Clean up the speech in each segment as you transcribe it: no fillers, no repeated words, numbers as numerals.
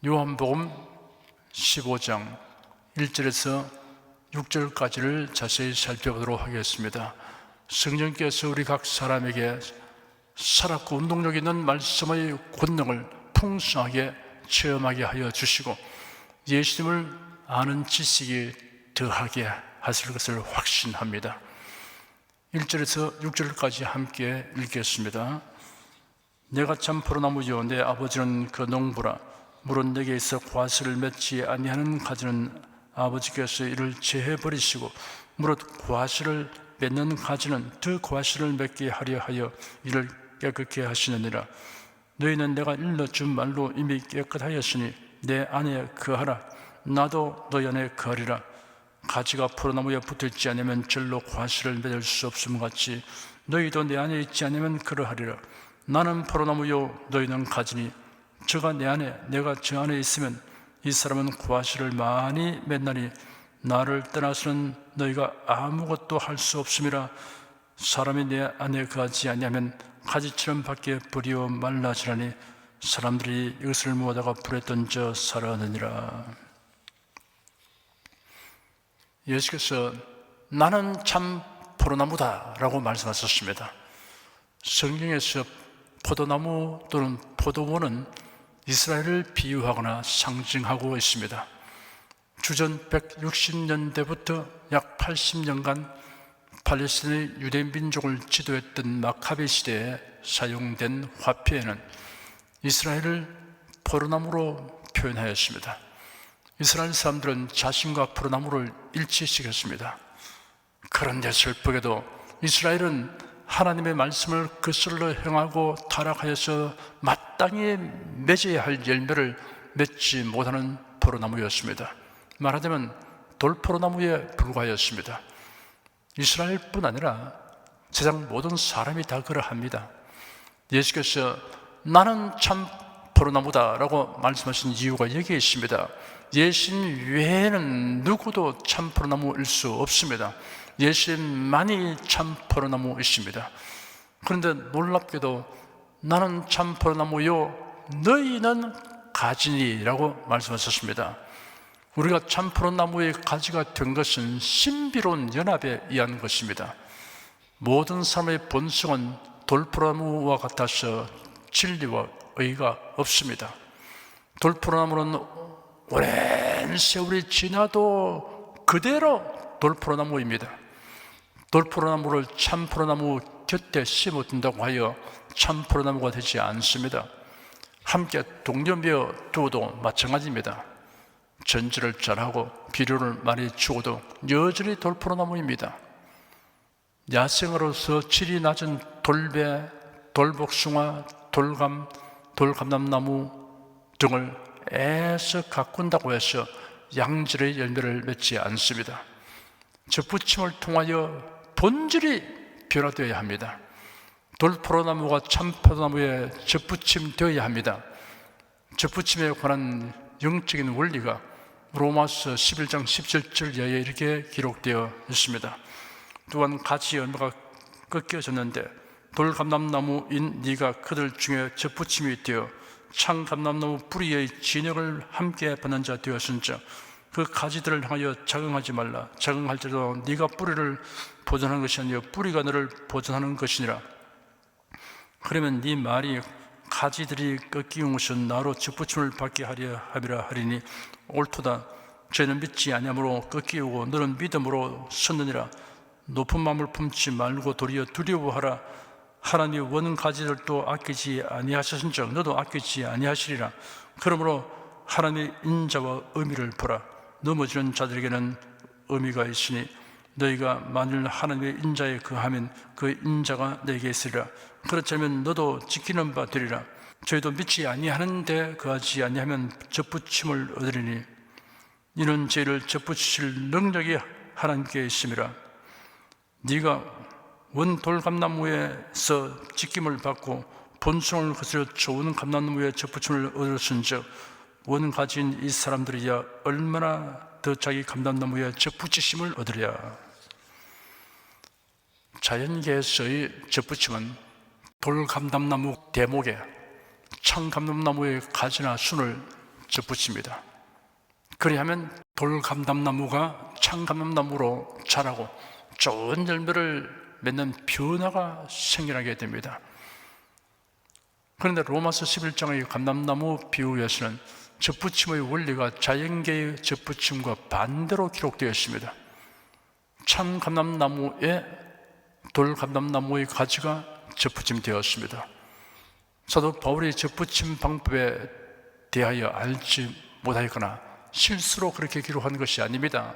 요한복음 15장 1절에서 6절까지를 자세히 살펴보도록 하겠습니다. 성령께서 우리 각 사람에게 살았고 운동력 있는 말씀의 권능을 풍성하게 체험하게 하여 주시고 예수님을 아는 지식이 더하게 하실 것을 확신합니다. 1절에서 6절까지 함께 읽겠습니다. 내가 참 포도나무요 내 아버지는 그 농부라. 물은 내게 있어 과실을 맺지 아니하는 가지는 아버지께서 이를 제해버리시고 무릇 과실을 맺는 가지는 더 과실을 맺게 하려 하여 이를 깨끗게 하시느니라. 너희는 내가 일러준 말로 이미 깨끗하였으니 내 안에 거하라. 나도 너희 안에 거하리라. 가지가 포도나무에 붙을지 아니면 절로 과실을 맺을 수 없음 같이 너희도 내 안에 있지 않으면 그러하리라. 나는 포도나무요 너희는 가지니 저가 내 안에 내가 저 안에 있으면 이 사람은 과실을 많이 맺나니 나를 떠나서는 너희가 아무것도 할 수 없음이라. 사람이 내 안에 거하지 아니하면 가지처럼 밖에 버리어 말라지라니 사람들이 이것을 모아다가 불에 던져 살아느니라. 예수께서 나는 참 포도나무다 라고 말씀하셨습니다. 성경에서 포도나무 또는 포도원은 이스라엘을 비유하거나 상징하고 있습니다. 주전 160년대부터 약 80년간 팔레스타인의 유대 민족을 지도했던 마카베 시대에 사용된 화폐에는 이스라엘을 포도나무로 표현하였습니다. 이스라엘 사람들은 자신과 포도나무를 일치시켰습니다. 그런데 슬프게도 이스라엘은 하나님의 말씀을 거슬러 행하고 타락하여서 마땅히 맺어야 할 열매를 맺지 못하는 포도나무였습니다. 말하자면 돌포도나무에 불과하였습니다. 이스라엘뿐 아니라 세상 모든 사람이 다 그러합니다. 예수께서 나는 참 포도나무다 라고 말씀하신 이유가 여기에 있습니다. 예수님 외에는 누구도 참 포도나무일 수 없습니다. 예수님만이 참 포도나무이십니다. 그런데 놀랍게도 나는 참 포도나무요 너희는 가지니라고 말씀하셨습니다. 우리가 참 포도나무의 가지가 된 것은 신비로운 연합에 의한 것입니다. 모든 사람의 본성은 돌포도나무와 같아서 진리와 의가 없습니다. 돌포도나무는 오랜 세월이 지나도 그대로 돌포도나무입니다. 돌포도나무를 참포도나무 곁에 심어둔다고 하여 참포도나무가 되지 않습니다. 함께 동료며 두어도 마찬가지입니다. 전지를 잘하고 비료를 많이 주어도 여전히 돌포도나무입니다. 야생으로서 질이 낮은 돌배, 돌복숭아, 돌감, 돌감람나무 등을 애써 가꾼다고 해서 양질의 열매를 맺지 않습니다. 접붙임을 통하여 본질이 변화되어야 합니다. 돌포도나무가 참포도나무에 접붙임되어야 합니다. 접붙임에 관한 영적인 원리가 로마서 11장 17절 이하에 이렇게 기록되어 있습니다. 또한 가지 열매가 꺾여졌는데 돌감람나무인 네가 그들 중에 접붙임이 되어 창감람나무 뿌리의 진액을 함께 받는 자 되었은즉 그 가지들을 향하여 자긍하지 말라. 자긍할지라도 네가 뿌리를 보존하는 것이 아니요 뿌리가 너를 보존하는 것이니라. 그러면 네 말이 가지들이 꺾이는 것은 나로 접붙임을 받게 하려 함이라 하리니 옳도다. 저희는 믿지 아니함으로 꺾이고 너는 믿음으로 섰느니라. 높은 마음을 품지 말고 도리어 두려워하라. 하나님 원 가지들도 아끼지 아니하셨은즉 너도 아끼지 아니하시리라. 그러므로 하나님의 인자와 의미를 보라. 넘어지는 자들에게는 의미가 있으니 너희가 만일 하나님의 인자에 거하면 그 인자가 너에게 있으리라. 그렇지 않으면 너도 지키는 바 되리라. 저희도 믿지 아니하는데 거하지 아니하면 접붙임을 얻으리니 이는 저희를 접붙이실 능력이 하나님께 있음이라. 네가 원 돌감나무에서 지킴을 받고 본성을 거스려 좋은 감람나무에 접붙임을 얻었은즉 원 가진 이 사람들이야 얼마나 더 자기 감람나무에 접붙이심을 얻으랴. 자연계에서의 접붙임은 돌감람나무 대목에 창감람나무의 가지나 순을 접붙입니다. 그리하면 돌감람나무가 참감람나무로 자라고 좋은 열매를 맺는 변화가 생겨나게 됩니다. 그런데 로마서 11장의 감람나무 비유에서는 접붙임의 원리가 자연계의 접붙임과 반대로 기록되어 있습니다. 참감람나무에 돌감람나무의 가지가 접붙임되었습니다. 사도 바울이 접붙임 방법에 대하여 알지 못하거나 실수로 그렇게 기록한 것이 아닙니다.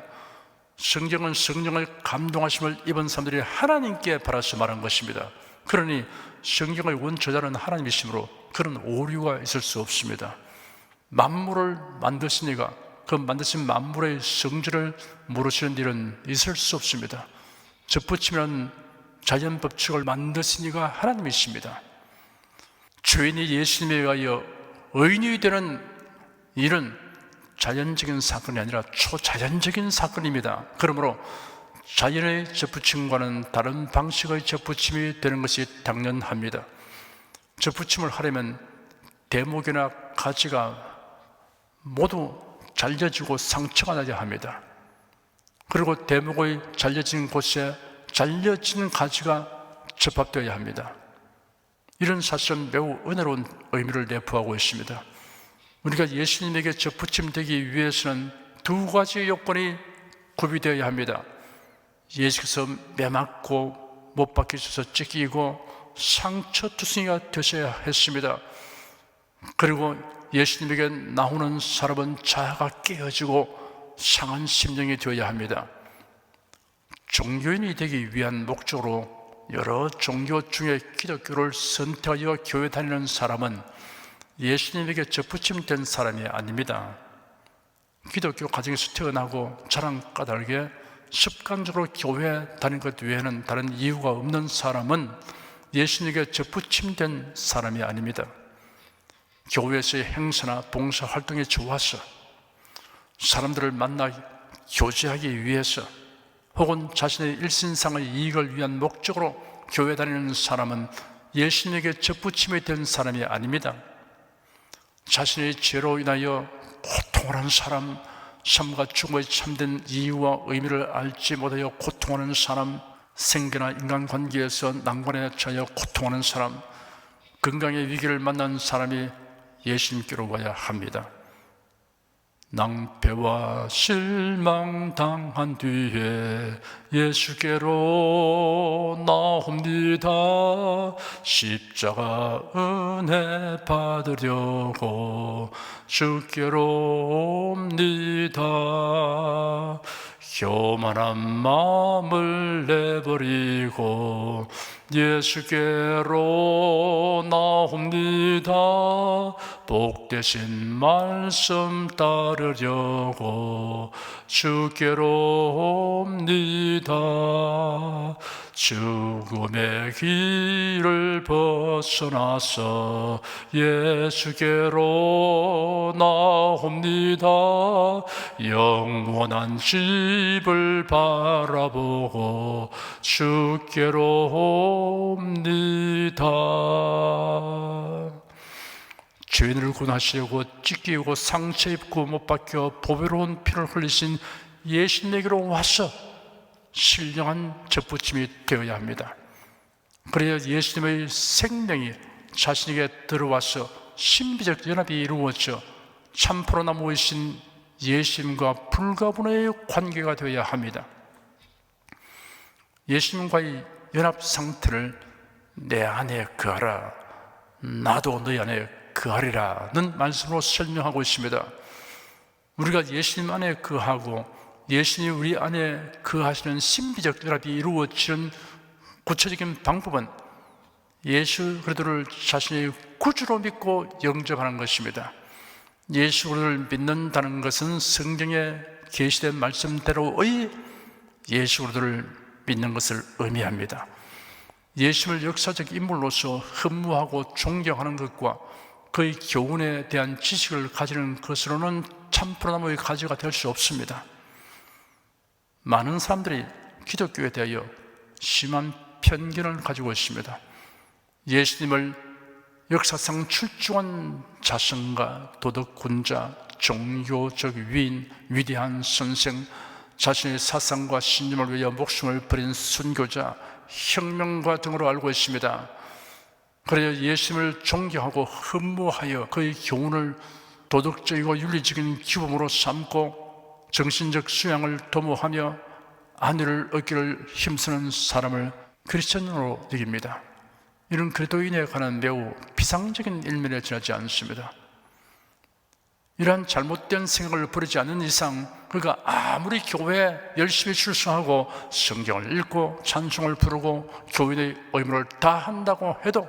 성경은 성령을 감동하심을 입은 사람들이 하나님께 받아서 말한 것입니다. 그러니 성경의 원저자는 하나님이시므로 그런 오류가 있을 수 없습니다. 만물을 만드신 이가 그 만드신 만물의 성질을 모르시는 일은 있을 수 없습니다. 접붙이면 자연 법칙을 만드신 이가 하나님이십니다. 죄인이 예수님에 의하여 의인이 되는 일은 자연적인 사건이 아니라 초자연적인 사건입니다. 그러므로 자연의 접붙임과는 다른 방식의 접붙임이 되는 것이 당연합니다. 접붙임을 하려면 대목이나 가지가 모두 잘려지고 상처가 나야 합니다. 그리고 대목의 잘려진 곳에 잘려진 가지가 접합되어야 합니다. 이런 사실은 매우 은혜로운 의미를 내포하고 있습니다. 우리가 예수님에게 접붙임되기 위해서는 두 가지 요건이 구비되어야 합니다. 예수께서 매맞고 못 박히셔서 찢기고 상처투성이가 되셔야 했습니다. 그리고 예수님에게 나오는 사람은 자아가 깨어지고 상한 심령이 되어야 합니다. 종교인이 되기 위한 목적으로 여러 종교 중에 기독교를 선택하여 교회 다니는 사람은 예수님에게 접붙임된 사람이 아닙니다. 기독교 가정에서 태어나고 자랑 까닭에 습관적으로 교회 다니는 것 외에는 다른 이유가 없는 사람은 예수님에게 접붙임된 사람이 아닙니다. 교회에서의 행사나 봉사 활동이 좋아서 사람들을 만나 교제하기 위해서 혹은 자신의 일신상의 이익을 위한 목적으로 교회 다니는 사람은 예수님에게 접붙임이 된 사람이 아닙니다. 자신의 죄로 인하여 고통하는 사람, 삶과 죽음의 참된 이유와 의미를 알지 못하여 고통하는 사람, 생계나 인간관계에서 난관에 처하여 고통하는 사람, 건강의 위기를 만난 사람이 예수님께로 와야 합니다. 낭패와 실망 당한 뒤에 예수께로 나옵니다. 십자가 은혜 받으려고 주께로 옵니다. 교만한 마음을 내버리고 예수께로 나옵니다. 복되신 말씀 따르려고 주께로 옵니다. 죽음의 길을 벗어나서 예수께로 나옵니다. 영원한 집을 바라보고 주께로 옵니다. 죄인을 구원하시려고 찢기고 상처 입고 못 박혀 보배로운 피를 흘리신 예수님에게로 와서 신령한 접붙임이 되어야 합니다. 그래야 예수님의 생명이 자신에게 들어와서 신비적 연합이 이루어져 참포로나무이신 예수님과 불가분의 관계가 되어야 합니다. 예수님과의 연합 상태를 내 안에 거하라, 나도 너희 안에 거하리라는 말씀으로 설명하고 있습니다. 우리가 예수님 안에 거하고 예수님이 우리 안에 거하시는 신비적 연합이 이루어지는 구체적인 방법은 예수 그리스도를 자신의 구주로 믿고 영접하는 것입니다. 예수 그리스도를 믿는다는 것은 성경에 계시된 말씀대로의 예수 그리스도를 믿는 것을 의미합니다. 예수를 역사적 인물로서 흠모하고 존경하는 것과 그의 교훈에 대한 지식을 가지는 것으로는 참포로나무의 가지가 될 수 없습니다. 많은 사람들이 기독교에 대하여 심한 편견을 가지고 있습니다. 예수님을 역사상 출중한 자성가, 도덕군자, 종교적 위인, 위대한 선생, 자신의 사상과 신념을 위해 목숨을 버린 순교자, 혁명가 등으로 알고 있습니다. 그래야 예수님을 존경하고 흠모하여 그의 교훈을 도덕적이고 윤리적인 기범으로 삼고 정신적 수양을 도모하며 안위를 얻기를 힘쓰는 사람을 크리스천으로 여깁니다. 이런 그리스도인에 관한 매우 비상적인 일면에 지나지 않습니다. 이러한 잘못된 생각을 버리지 않는 이상 그가 아무리 교회에 열심히 출석하고 성경을 읽고 찬송을 부르고 교인의 의무를 다한다고 해도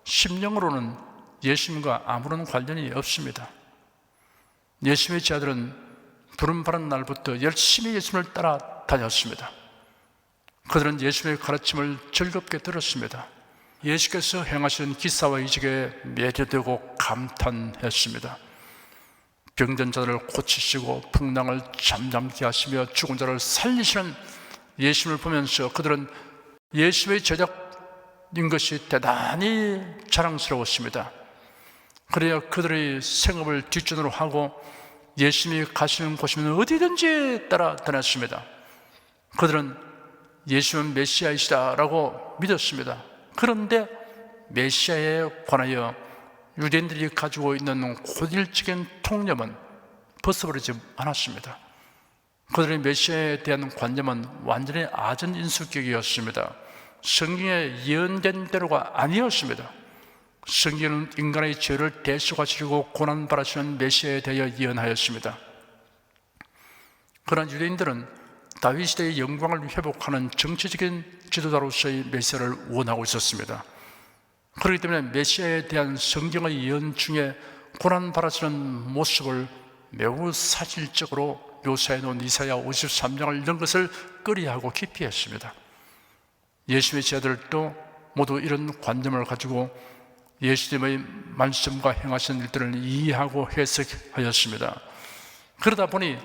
심령으로는 예수님과 아무런 관련이 없습니다. 예수님의 제자들은 부름받은 날부터 열심히 예수님을 따라 다녔습니다. 그들은 예수님의 가르침을 즐겁게 들었습니다. 예수께서 행하신 기사와 이적에 매료되고 감탄했습니다. 병든 자들을 고치시고 풍랑을 잠잠케 하시며 죽은 자를 살리시는 예수님을 보면서 그들은 예수의 제자인 것이 대단히 자랑스러웠습니다. 그래야 그들의 생업을 뒷전으로 하고 예수님이 가시는 곳이면 어디든지 따라 다녔습니다. 그들은 예수는 메시아이시다라고 믿었습니다. 그런데 메시아에 관하여 유대인들이 가지고 있는 고질적인 통념은 벗어버리지 않았습니다. 그들의 메시아에 대한 관념은 완전히 아전인수격이었습니다. 성경에 예언된 대로가 아니었습니다. 성경은 인간의 죄를 대속하시고 고난받으시는 메시아에 대하여 예언하였습니다. 그러나 유대인들은 다윗 시대의 영광을 회복하는 정치적인 지도자로서의 메시아를 원하고 있었습니다. 그렇기 때문에 메시아에 대한 성경의 예언 중에 고난받으시는 모습을 매우 사실적으로 묘사해 놓은 이사야 53장을 이런 것을 꺼리하고 기피했습니다. 예수님의 제자들도 모두 이런 관념을 가지고 예수님의 말씀과 행하신 일들을 이해하고 해석하였습니다. 그러다 보니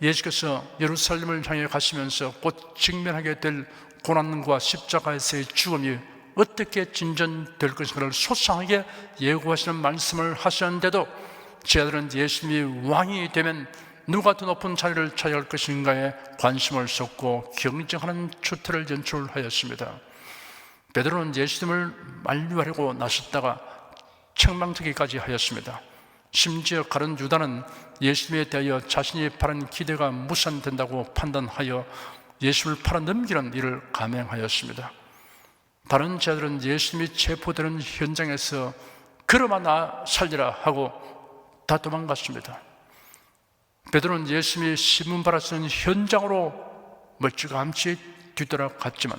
예수께서 예루살렘을 향해 가시면서 곧 직면하게 될 고난과 십자가에서의 죽음이 어떻게 진전될 것인가를 소상하게 예고하시는 말씀을 하셨는데도 제자들은 예수님이 왕이 되면 누가 더 높은 자리를 차지할 것인가에 관심을 쏟고 경쟁하는 추태를 연출하였습니다. 베드로는 예수님을 만류하려고 나섰다가 책망하기까지 하였습니다. 심지어 가룟 유다는 예수님에 대하여 자신이 바란 기대가 무산된다고 판단하여 예수를 팔아 넘기는 일을 감행하였습니다. 다른 제자들은 예수님이 체포되는 현장에서 그러마 나 살리라 하고 다 도망갔습니다. 베드로는 예수님이 신문받았던 현장으로 멀찌감치 뒤돌아갔지만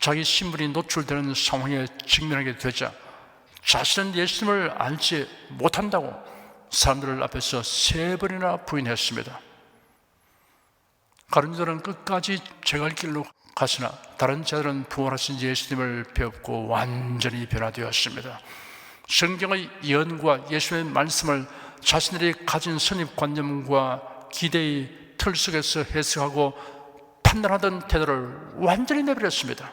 자기 신분이 노출되는 상황에 직면하게 되자 자신은 예수님을 알지 못한다고 사람들 앞에서 3번이나 부인했습니다. 가룟 유다는 끝까지 제 갈 길로 갔으나 다른 자들은 부활하신 예수님을 배웠고 완전히 변화되었습니다. 성경의 예언과 예수의 말씀을 자신들이 가진 선입관념과 기대의 틀 속에서 해석하고 판단하던 태도를 완전히 내버렸습니다.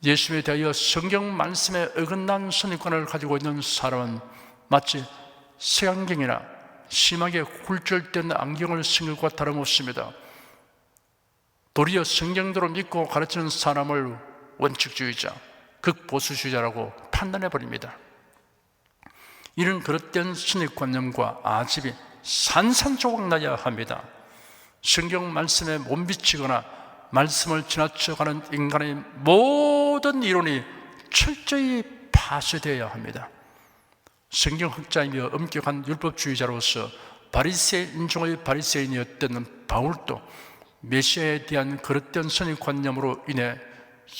예수님에 대하여 성경 말씀에 어긋난 선입관을 가지고 있는 사람은 마치 색안경이나 심하게 굴절된 안경을 쓴 것과 다름없습니다. 도리어 성경대로 믿고 가르치는 사람을 원칙주의자, 극보수주의자라고 판단해버립니다. 이런 그릇된 선입관념과 아집이 산산조각 나야 합니다. 성경 말씀에 못 미치거나 말씀을 지나쳐가는 인간의 모든 이론이 철저히 파쇄되어야 합니다. 성경학자이며 엄격한 율법주의자로서 바리새인 중의 바리새인이었던 바울도 메시아에 대한 그릇된 선입관념으로 인해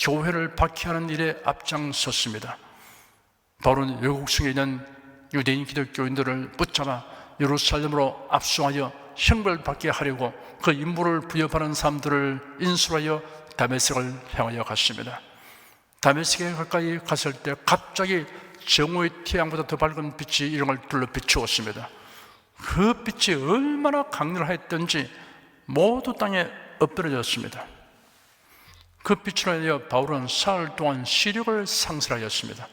교회를 박해하는 일에 앞장섰습니다. 바울은 외국성에 있는 유대인 기독교인들을 붙잡아 예루살렘으로 압송하여 형벌받게 하려고 그 임무를 부여받은 사람들을 인수하여 다메섹을 향하여 갔습니다. 다메섹에 가까이 갔을 때 갑자기 정오의 태양보다 더 밝은 빛이 이름을 둘러 비추었습니다. 그 빛이 얼마나 강렬했던지 모두 땅에 엎드려졌습니다. 그 빛으로 인하여 바울은 사흘 동안 시력을 상실하였습니다.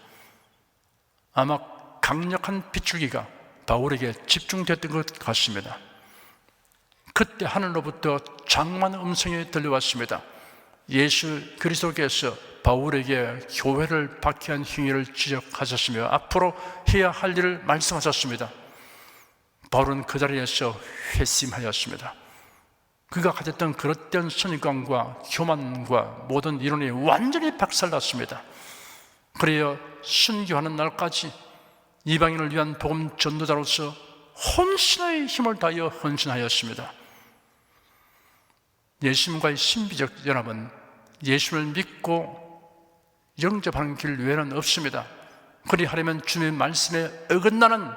아마 강력한 빗줄기가 바울에게 집중됐던 것 같습니다. 그때 하늘로부터 장엄한 음성이 들려왔습니다. 예수 그리스도께서 바울에게 교회를 박해한 행위를 지적하셨으며 앞으로 해야 할 일을 말씀하셨습니다. 바울은 그 자리에서 회심하였습니다. 그가 가졌던 그릇된 선입관과 교만과 모든 이론이 완전히 박살났습니다. 그래야 순교하는 날까지 이방인을 위한 복음 전도자로서 혼신의 힘을 다하여 헌신하였습니다. 예수님과의 신비적 연합은 예수를 믿고 영접하는 길 외에는 없습니다. 그리하려면 주님의 말씀에 어긋나는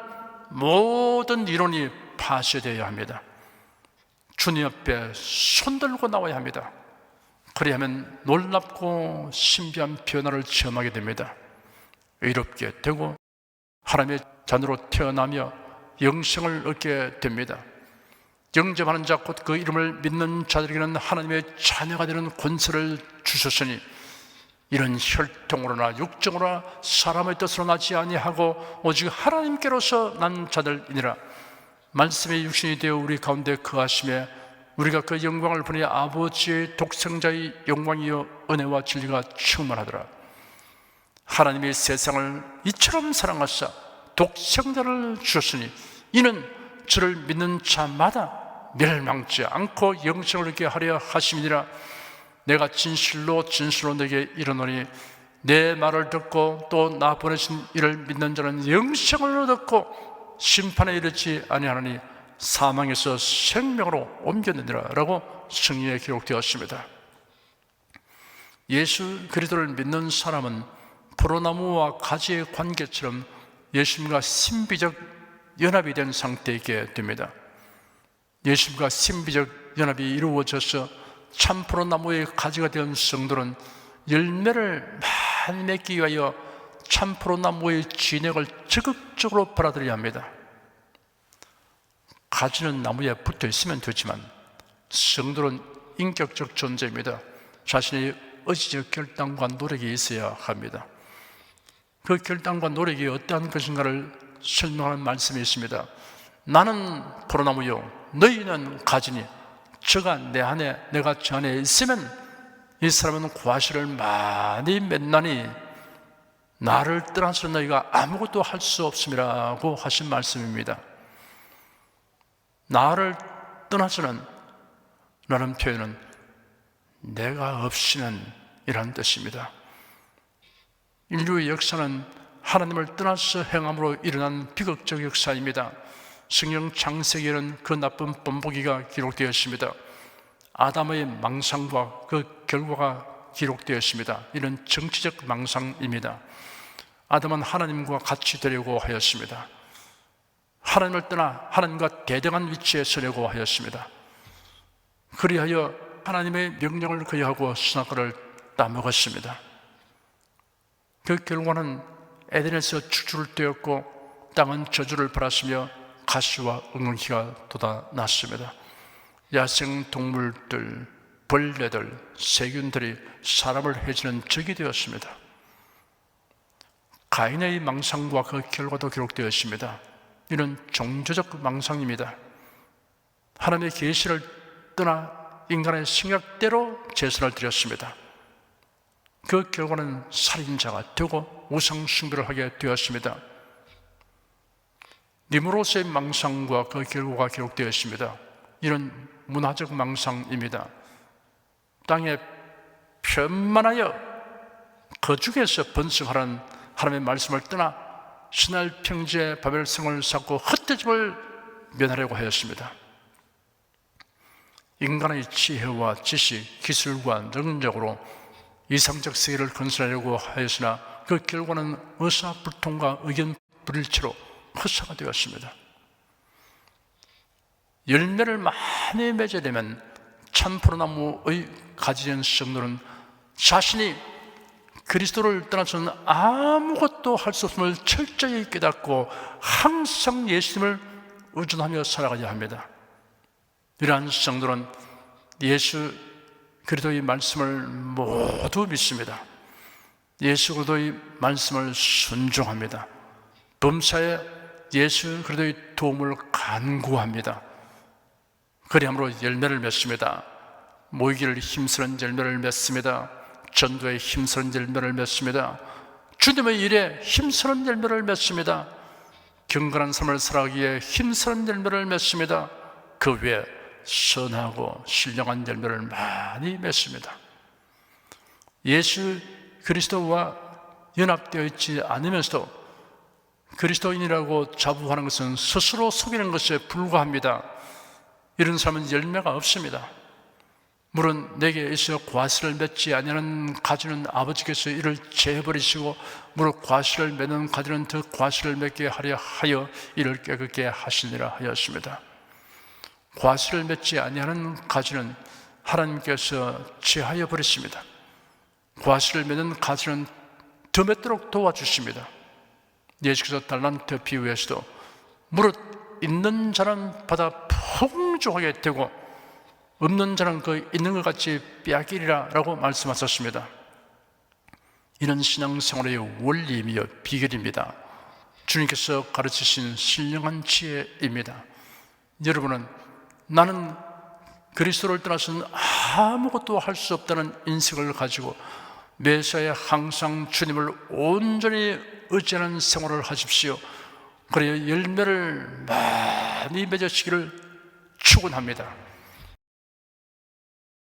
모든 이론이 파쇄되어야 합니다. 주님 앞에 손들고 나와야 합니다. 그리하면 놀랍고 신비한 변화를 체험하게 됩니다. 의롭게 되고 하나님의 자녀로 태어나며 영생을 얻게 됩니다. 영접하는 자 곧 그 이름을 믿는 자들에게는 하나님의 자녀가 되는 권세를 주셨으니 이런 혈통으로나 육정으로나 사람의 뜻으로 나지 아니하고 오직 하나님께로서 난 자들이니라. 말씀의 육신이 되어 우리 가운데 거하심에 우리가 그 영광을 보니 아버지의 독생자의 영광이요 은혜와 진리가 충만하더라. 하나님이 세상을 이처럼 사랑하사 독생자를 주셨으니 이는 저를 믿는 자마다 멸망치 않고 영생을 얻게 하려 하심이니라. 내가 진실로 내게 이르노니 내 말을 듣고 또 나 보내신 이를 믿는 자는 영생을 얻었고 심판에 이르지 아니하느니 사망에서 생명으로 옮겼느니라 라고 성경에 기록되었습니다. 예수 그리스도를 믿는 사람은 포도나무와 가지의 관계처럼 예수님과 신비적 연합이 된 상태이게 됩니다. 예수님과 신비적 연합이 이루어져서 참 포도나무의 가지가 된 성도는 열매를 많이 맺기 위하여 참 포도나무의 진액을 적극적으로 받아들여야 합니다. 가지는 나무에 붙어 있으면 되지만 성도는 인격적 존재입니다. 자신의 의지적 결단과 노력이 있어야 합니다. 그 결단과 노력이 어떠한 것인가를 설명하는 말씀이 있습니다. 나는 포도나무요 너희는 가지니 저가 내 안에 내가 저 안에 있으면 이 사람은 과실을 많이 맺나니 나를 떠나서 너희가 아무것도 할 수 없음이라고 하신 말씀입니다. 나를 떠나서는 라는 표현은 내가 없이는 이라는 뜻입니다. 인류의 역사는 하나님을 떠나서 행함으로 일어난 비극적 역사입니다. 성경 창세기에는 그 나쁜 본보기가 기록되어 있습니다. 아담의 망상과 그 결과가 기록되어 있습니다. 이는 정치적 망상입니다. 아담은 하나님과 같이 되려고 하였습니다. 하나님을 떠나 하나님과 대등한 위치에 서려고 하였습니다. 그리하여 하나님의 명령을 거역하고 선악과를 따먹었습니다. 그 결과는 에덴에서 추주를 떼었고 땅은 저주를 받았으며 가시와 엉겅퀴가 돋아났습니다. 야생 동물들, 벌레들, 세균들이 사람을 해치는 적이 되었습니다. 가인의 망상과 그 결과도 기록되어 있습니다. 이는 종교적 망상입니다. 하나님의 계시를 떠나 인간의 생각대로 제사를 드렸습니다. 그 결과는 살인자가 되고 우상 숭배를 하게 되었습니다. 니므롯의 망상과 그 결과가 기록되어 있습니다. 이는 문화적 망상입니다. 땅에 편만하여 거죽에서 번성하라는 하나님의 말씀을 떠나 신할 평지에 바벨성을 쌓고 헛되짐을 면하려고 하였습니다. 인간의 지혜와 지식, 기술과 능력으로 이상적 세계를 건설하려고 하였으나 그 결과는 의사불통과 의견 불일치로 헛사가 되었습니다. 열매를 많이 맺으려면 참포도나무의 가지된 성도는 자신이 그리스도를 떠나서는 아무것도 할 수 없음을 철저히 깨닫고 항상 예수님을 의존하며 살아가야 합니다. 이러한 성도는 예수 그리스도의 말씀을 모두 믿습니다. 예수 그리스도의 말씀을 순종합니다. 범사에 예수 그리스도의 도움을 간구합니다. 그리함으로 열매를 맺습니다. 모이기를 힘쓰는 열매를 맺습니다. 전도에 힘쓰는 열매를 맺습니다. 주님의 일에 힘쓰는 열매를 맺습니다. 경건한 삶을 살아가기에 힘쓰는 열매를 맺습니다. 그 외에 선하고 신령한 열매를 많이 맺습니다. 예수 그리스도와 연합되어 있지 않으면서도 그리스도인이라고 자부하는 것은 스스로 속이는 것에 불과합니다. 이런 사람은 열매가 없습니다. 물론 내게 있어 과실을 맺지 아니하는 가지는 아버지께서 이를 제해버리시고 무릇 과실을 맺는 가지는 더 과실을 맺게 하려 하여 이를 깨끗게 하시니라 하였습니다. 과실을 맺지 아니하는 가지는 하나님께서 제하여 버리십니다. 과실을 맺는 가지는 더 맺도록 도와주십니다. 예수께서 달란트 비유에서도 무릇 있는 자는 받아 풍족하게 되고 없는 자는 그 있는 것 같이 빼앗기리라 라고 말씀하셨습니다. 이는 신앙생활의 원리이며 비결입니다. 주님께서 가르치신 신령한 지혜입니다. 여러분은 나는 그리스도를 떠나서는 아무것도 할 수 없다는 인식을 가지고 매사에 항상 주님을 온전히 의지하는 생활을 하십시오. 그래야 열매를 많이 맺으시기를 축원합니다.